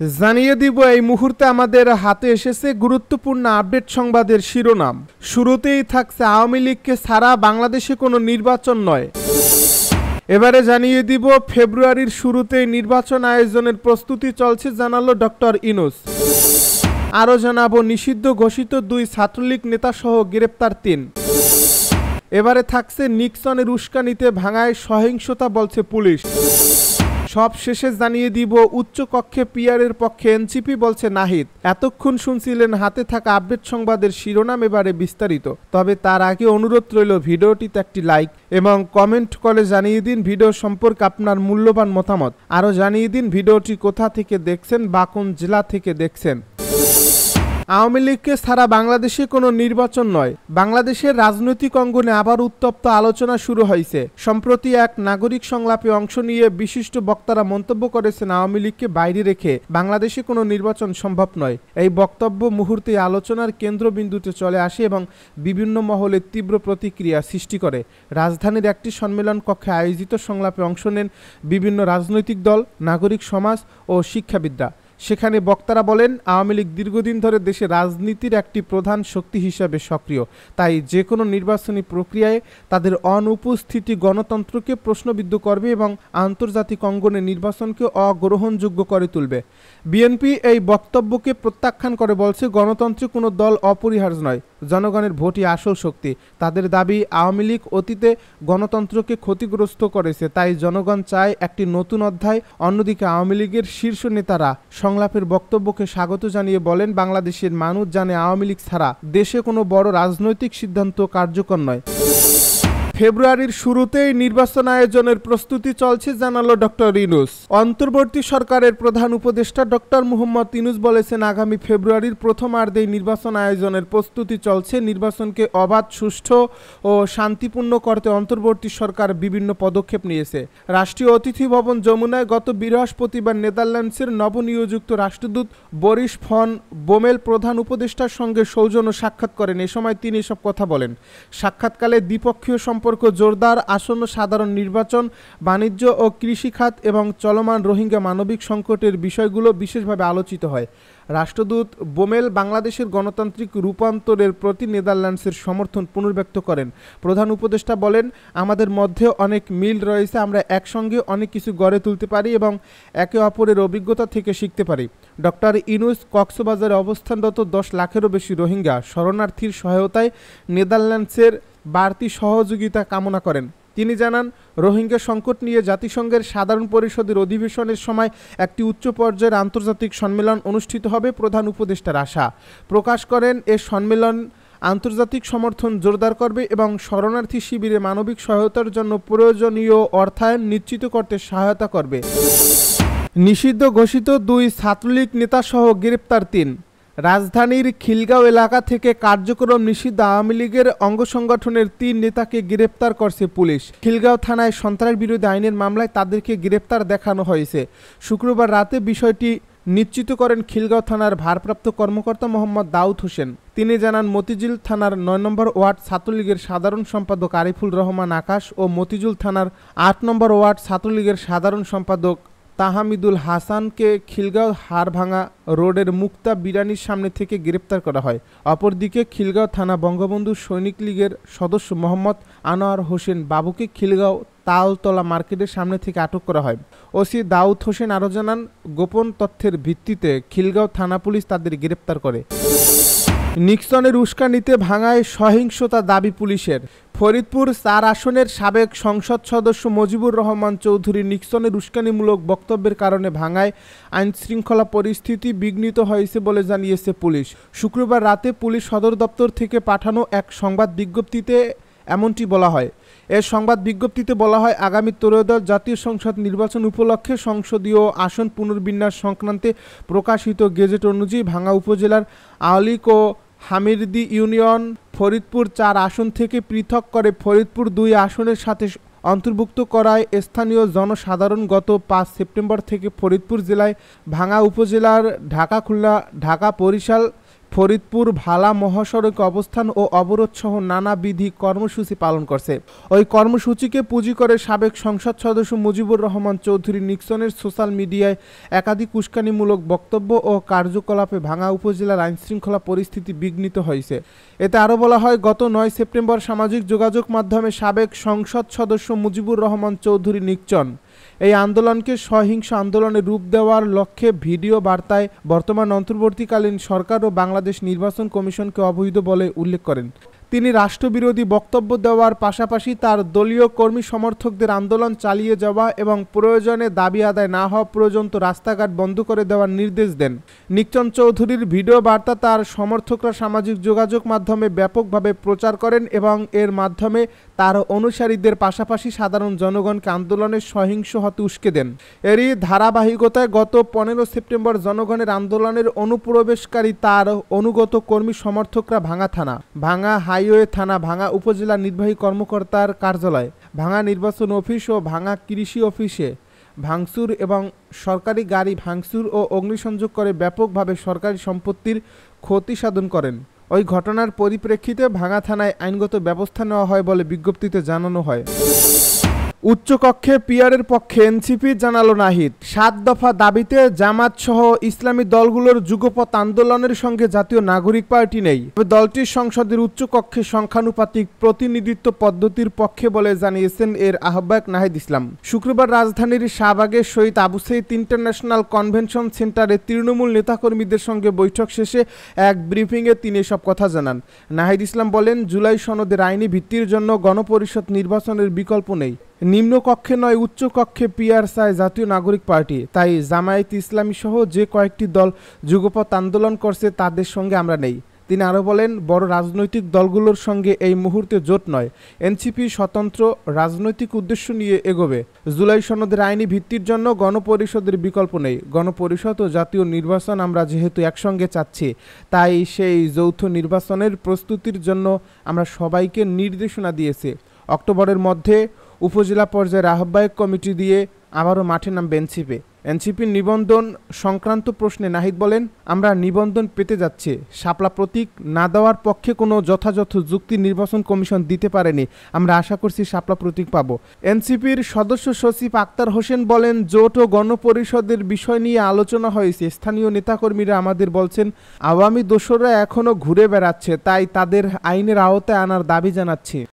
জানিয়ে দিব এই মুহূর্তে আমাদের হাতে এসেছে গুরুত্বপূর্ণ আপডেট সংবাদের শিরোনাম। শুরুতেই থাকছে আওয়ামী লীগকে ছাড়া বাংলাদেশে কোনো নির্বাচন নয়। এবারে জানিয়ে দিব ফেব্রুয়ারির শুরুতেই নির্বাচন আয়োজনের প্রস্তুতি চলছে জানালো ডক্টর ইউনূস। আরও জানাবো নিষিদ্ধ ঘোষিত 2 ছাত্রলীগ নেতাসহ গ্রেপ্তার 3। এবারে থাকছে নিক্সনের উস্কানিতে ভাঙায় সহিংসতা বলছে পুলিশ। সব শেষে জানিয়ে দিব উচ্চকক্ষে পিআরের পক্ষে এনসিপি বলছে নাহিদ। এতক্ষণ শুনছিলেন হাতে থাকা আপডেট সংবাদের শিরোনাম, এবারে বিস্তারিত। তবে তার আগে অনুরোধ রইল ভিডিওটিতে একটি লাইক এবং কমেন্ট করে জানিয়ে দিন ভিডিও সম্পর্কে আপনার মূল্যবান মতামত। আরও জানিয়ে দিন ভিডিওটি কোথা থেকে দেখছেন বা কোন জেলা থেকে দেখছেন। আওয়ামী লীগকে ছাড়া বাংলাদেশে কোনো নির্বাচন নয়। বাংলাদেশের রাজনৈতিক অঙ্গনে আবার উত্তপ্ত আলোচনা শুরু হয়েছে। সম্প্রতি এক নাগরিক সংলাপে অংশ নিয়ে বিশিষ্ট বক্তারা মন্তব্য করেছেন আওয়ামী লীগকে বাইরে রেখে বাংলাদেশে কোনো নির্বাচন সম্ভব নয়। এই বক্তব্য মুহূর্তে আলোচনার কেন্দ্রবিন্দুতে চলে আসে এবং বিভিন্ন মহলে তীব্র প্রতিক্রিয়া সৃষ্টি করে। রাজধানীর একটি সম্মেলন কক্ষে আয়োজিত সংলাপে অংশ নেন বিভিন্ন রাজনৈতিক দল, নাগরিক সমাজ ও শিক্ষাবিদরা। সেখানে বক্তারা বলেন, আওয়ামী লীগ দীর্ঘদিন ধরে দেশে রাজনীতির একটি প্রধান শক্তি হিসাবে সক্রিয়। তাই যে কোনো নির্বাচনী প্রক্রিয়ায় তাদের অনুপস্থিতি গণতন্ত্রকে প্রশ্নবিদ্ধ করবে এবং আন্তর্জাতিক অঙ্গনে নির্বাচনকে অগ্রহণযোগ্য করে তুলবে। বিএনপি এই বক্তব্যকে প্রত্যাখ্যান করে বলছে, গণতন্ত্রে কোনো দল অপরিহার্য নয়, জনগণের ভোটই আসল শক্তি। তাদের দাবি, আওয়ামী লীগ অতীতে গণতন্ত্রকে ক্ষতিগ্রস্ত করেছে, তাই জনগণ চায় একটি নতুন অধ্যায়। অন্যদিকে আওয়ামী লীগের শীর্ষ নেতারা সংলাপের বক্তব্যকে স্বাগত জানিয়ে বলেন, বাংলাদেশের মানুষ জানে আওয়ামী লীগ ছাড়া দেশে কোনো বড় রাজনৈতিক সিদ্ধান্ত কার্যকর নয়। ফেব্রুয়ারির শুরুতেই নির্বাচন আয়োজনের প্রস্তুতি চলছে জানালো ডক্টর ইউনূস। অন্তর্বর্তী সরকারের প্রধান উপদেষ্টা ডক্টর মোহাম্মদ ইউনূস বলেছেন, আগামী ফেব্রুয়ারির প্রথমার্ধেই নির্বাচন আয়োজনের প্রস্তুতি চলছে। নির্বাচনকে অবাধ, সুষ্ঠু ও শান্তিপূর্ণ করতে অন্তর্বর্তী সরকার বিভিন্ন পদক্ষেপ নিয়েছে। রাষ্ট্রীয় অতিথি ভবন যমুনায় গত বৃহস্পতিবার নেদারল্যান্ডসের নবনিয়োজিত রাষ্ট্রদূত বরিস ফন বোমেল প্রধান উপদেষ্টার সঙ্গে সৌজন্য সাক্ষাৎ করেন। এ সময় তিনি এসব কথা বলেন। সাক্ষাৎকালে দ্বিপক্ষীয় সম্পর্ক জোরদার, আসন্ন সাধারণ নির্বাচন, বাণিজ্য ও কৃষি খাত এবং চলমান রোহিঙ্গা মানবিক সংকটের বিষয়গুলো বিশেষভাবে আলোচিত হয়। রাষ্ট্রদূত বোমেল বাংলাদেশের গণতান্ত্রিক রূপান্তরের প্রতি নেদারল্যান্ডসের সমর্থন পুনর্ব্যক্ত করেন। প্রধান উপদেষ্টা বলেন, আমাদের মধ্যে অনেক মিল রয়েছে, আমরা একসঙ্গে অনেক কিছু গড়ে তুলতে পারি এবং একে অপরের অভিজ্ঞতা থেকে শিখতে পারি। ডক্টর ইউনূস কক্সবাজারে অবস্থানরত 10 লাখেরও বেশি রোহিঙ্গা শরণার্থীর সহায়তায় নেদারল্যান্ডসের বাড়তি সহযোগিতা কামনা করেন। তিনি জানান, রোহিঙ্গা সংকট নিয়ে জাতিসংঘের সাধারণ পরিষদের অধিবেশনের সময় একটি উচ্চ পর্যায়ের আন্তর্জাতিক সম্মেলন অনুষ্ঠিত হবে। প্রধান উপদেষ্টার আশা প্রকাশ করেন, এ সম্মেলন আন্তর্জাতিক সমর্থন জোরদার করবে এবং শরণার্থী শিবিরে মানবিক সহায়তার জন্য প্রয়োজনীয় অর্থায়ন নিশ্চিত করতে সহায়তা করবে। নিষিদ্ধ ঘোষিত 2 ছাত্রলীগ নেতাসহ গ্রেপ্তার 3। রাজধানীর খিলগাঁও এলাকা থেকে কার্যক্রম নিষিদ্ধ আওয়ামী লীগের অঙ্গ সংগঠনের 3 নেতাকে গ্রেপ্তার করছে পুলিশ। খিলগাঁও থানায় সন্ত্রাস বিরোধী আইনের মামলায় তাদেরকে গ্রেপ্তার দেখানো হয়েছে। শুক্রবার রাতে বিষয়টি নিশ্চিত করেন খিলগাঁও থানার ভারপ্রাপ্ত কর্মকর্তা মোহাম্মদ দাউদ হোসেন। তিনি জানান, মতিঝিল থানার 9 নম্বর ওয়ার্ড ছাত্রলীগের সাধারণ সম্পাদক আরিফুল রহমান আকাশ ও মতিঝিল থানার 8 নম্বর ওয়ার্ড ছাত্রলীগের সাধারণ সম্পাদক তাহমিদুল হাসানকে খিলগাঁও হাড়ভাঙা রোডের মুক্তা বিরানির সামনে থেকে গ্রেপ্তার করা হয়। অপরদিকে খিলগাঁও থানা বঙ্গবন্ধু সৈনিক লীগের সদস্য মোহাম্মদ আনোয়ার হোসেন বাবুকে খিলগাঁও তালতলা মার্কেটের সামনে থেকে আটক করা হয়। ওসি দাউদ হোসেন আরও জানান, গোপন তথ্যের ভিত্তিতে খিলগাঁও থানা পুলিশ তাদের গ্রেপ্তার করে। নিক্সনের উস্কানিতে ভাঙায় সহিংসতা দাবি পুলিশের। ফরিদপুর 4 আসনের সাবেক সংসদ সদস্য মজিবুর রহমান চৌধুরী নিক্সনের উস্কানিমূলক বক্তব্যের কারণে ভাঙায় আইনশৃঙ্খলা পরিস্থিতি বিঘ্নিত হয়েছে বলে জানিয়েছে পুলিশ। শুক্রবার রাতে পুলিশ সদর দপ্তর থেকে পাঠানো এক সংবাদ বিজ্ঞপ্তিতে এমনটি বলা হয়। এর সংবাদ বিজ্ঞপ্তিতে বলা হয়, আগামী ত্রয়োদশ জাতীয় সংসদ নির্বাচন উপলক্ষে সংসদীয় আসন পুনর্বিন্যাস সংক্রান্তে প্রকাশিত গেজেট অনুযায়ী ভাঙা উপজেলার আওয়ালিক ও হামিরদি ইউনিয়ন ফরিদপুর 4 আসন থেকে পৃথক করে ফরিদপুর 2 আসনের সাথে অন্তর্ভুক্ত করায় স্থানীয় জনসাধারণ গত 5 সেপ্টেম্বর থেকে ফরিদপুর জেলায় ভাঙা উপজেলার ঢাকা, খুলনা, ঢাকা, বরিশাল, ফরিদপুর ভালা মহাসড়কে অবস্থান ও অবরোধ সহ নানাবিধি কর্মসূচি পালন করছে। ওই কর্মসূচিকে পুঁজি করে সাবেক সংসদ সদস্য মুজিবুর রহমান চৌধুরী নিক্সনের সোশ্যাল মিডিয়ায় একাধিক উস্কানিমূলক বক্তব্য ও কার্যকলাপে ভাঙ্গা উপজেলার আইনশৃঙ্খলা পরিস্থিতি বিঘ্নিত হয়েছে। এতে আরও বলা হয়, গত 9 সেপ্টেম্বর সামাজিক যোগাযোগ মাধ্যমে সাবেক সংসদ সদস্য মুজিবুর রহমান চৌধুরী নিক্সন এই আন্দোলনকে সহিংস আন্দোলনে রূপ দেওয়ার লক্ষ্যে ভিডিও বার্তায় বর্তমান অন্তর্বর্তীকালীন সরকার ও বাংলাদেশ নির্বাচন কমিশনকে অবৈধ বলে উল্লেখ করেন। তিনি রাষ্ট্রবিরোধী বক্তব্য দেওয়ার পাশাপাশি তার দলীয় কর্মী সমর্থকদের আন্দোলন চালিয়ে যাওয়া এবং প্রয়োজনে দাবি আদায় না হওয়া পর্যন্ত রাস্তাঘাট বন্ধ করে দেওয়ার নির্দেশ দেন। নিক্সন চৌধুরীর ভিডিও বার্তা তার সমর্থকরা সামাজিক যোগাযোগ মাধ্যমে ব্যাপকভাবে প্রচার করেন এবং এর মাধ্যমে তার অনুসারীদের পাশাপাশি সাধারণ জনগণকে আন্দোলনের সহিংস হতে উস্কে দেন। এরই ধারাবাহিকতায় গত 15 সেপ্টেম্বর জনগণের আন্দোলনের অনুপ্রবেশকারী তার অনুগত কর্মী সমর্থকরা ভাঙ্গা থানা, ভাঙ্গা হাইওয়ে থানা, ভাঙ্গা উপজেলা নির্বাহী কর্মকর্তার কার্যালয়, ভাঙ্গা নির্বাচন অফিস ও ভাঙ্গা কৃষি অফিসে ভাঙচুর এবং সরকারি গাড়ি ভাঙচুর ও অগ্নিসংযোগ করে ব্যাপকভাবে সরকারি সম্পত্তির ক্ষতি সাধন করেন। ওই ঘটনার পরিপ্রেক্ষিতে ভাঙ্গা থানায় আইনগত ব্যবস্থা নেওয়া হয় বলে বিজ্ঞপ্তিতে জানানো হয়। উচ্চকক্ষে পিয়ারের পক্ষে এনসিপি জানালো নাহিদ। 7 দফা দাবিতে জামাত সহ ইসলামী দলগুলোর যুগপৎ আন্দোলনের সঙ্গে জাতীয় নাগরিক পার্টি নেই, তবে দলটির সংসদের উচ্চকক্ষে সংখ্যানুপাতিক প্রতিনিধিত্ব পদ্ধতির পক্ষে বলে জানিয়েছেন এর আহ্বায়ক নাহিদ ইসলাম। শুক্রবার রাজধানীর শাহবাগের শহীদ আবু সাইদ ইন্টারন্যাশনাল কনভেনশন সেন্টারে তৃণমূল নেতাকর্মীদের সঙ্গে বৈঠক শেষে এক ব্রিফিংয়ে তিনি এসব কথা জানান। নাহিদ ইসলাম বলেন, জুলাই সনদের আইনি ভিত্তির জন্য গণপরিষদ নির্বাচনের বিকল্প নেই। নিম্নকক্ষে নয়, উচ্চকক্ষে পিয়ার চায় জাতীয় নাগরিক পার্টি। তাই জামায়াত ইসলামী সহ যে কয়েকটি দল যুগপৎ আন্দোলন করছে তাদের সঙ্গে আমরা নেই। তিনি আরও বলেন, বড় রাজনৈতিক দলগুলোর সঙ্গে এই মুহূর্তে জোট নয়। এনসিপি স্বতন্ত্র রাজনৈতিক উদ্দেশ্য নিয়ে এগোবে। জুলাই সনদের আইনি ভিত্তির জন্য গণপরিষদের বিকল্প নেই। গণপরিষদ ও জাতীয় নির্বাচন আমরা যেহেতু একসঙ্গে চাচ্ছি, তাই সেই যৌথ নির্বাচনের প্রস্তুতির জন্য আমরা সবাইকে নির্দেশনা দিয়েছি। অক্টোবরের মধ্যে উপজেলা পর্যায়ের আহ্বায়ক কমিটি দিয়ে আবারও মাঠে নামবে এনসিপি। এনসিপির নিবন্ধন সংক্রান্ত প্রশ্নে নাহিদ বলেন, আমরা নিবন্ধন পেতে যাচ্ছি। শাপলা প্রতীক না দেওয়ার পক্ষে কোনো যথাযথ যুক্তি নির্বাচন কমিশন দিতে পারেনি। আমরা আশা করছি শাপলা প্রতীক পাবো। এনসিপির সদস্য সচিব আক্তার হোসেন বলেন, জোট ও গণপরিষদের বিষয় নিয়ে আলোচনা হয়েছে। স্থানীয় নেতাকর্মীরা আমাদের বলছেন, আওয়ামী দোসররা এখনও ঘুরে বেড়াচ্ছে, তাই তাদের আইনের আওতায় আনার দাবি জানাচ্ছি।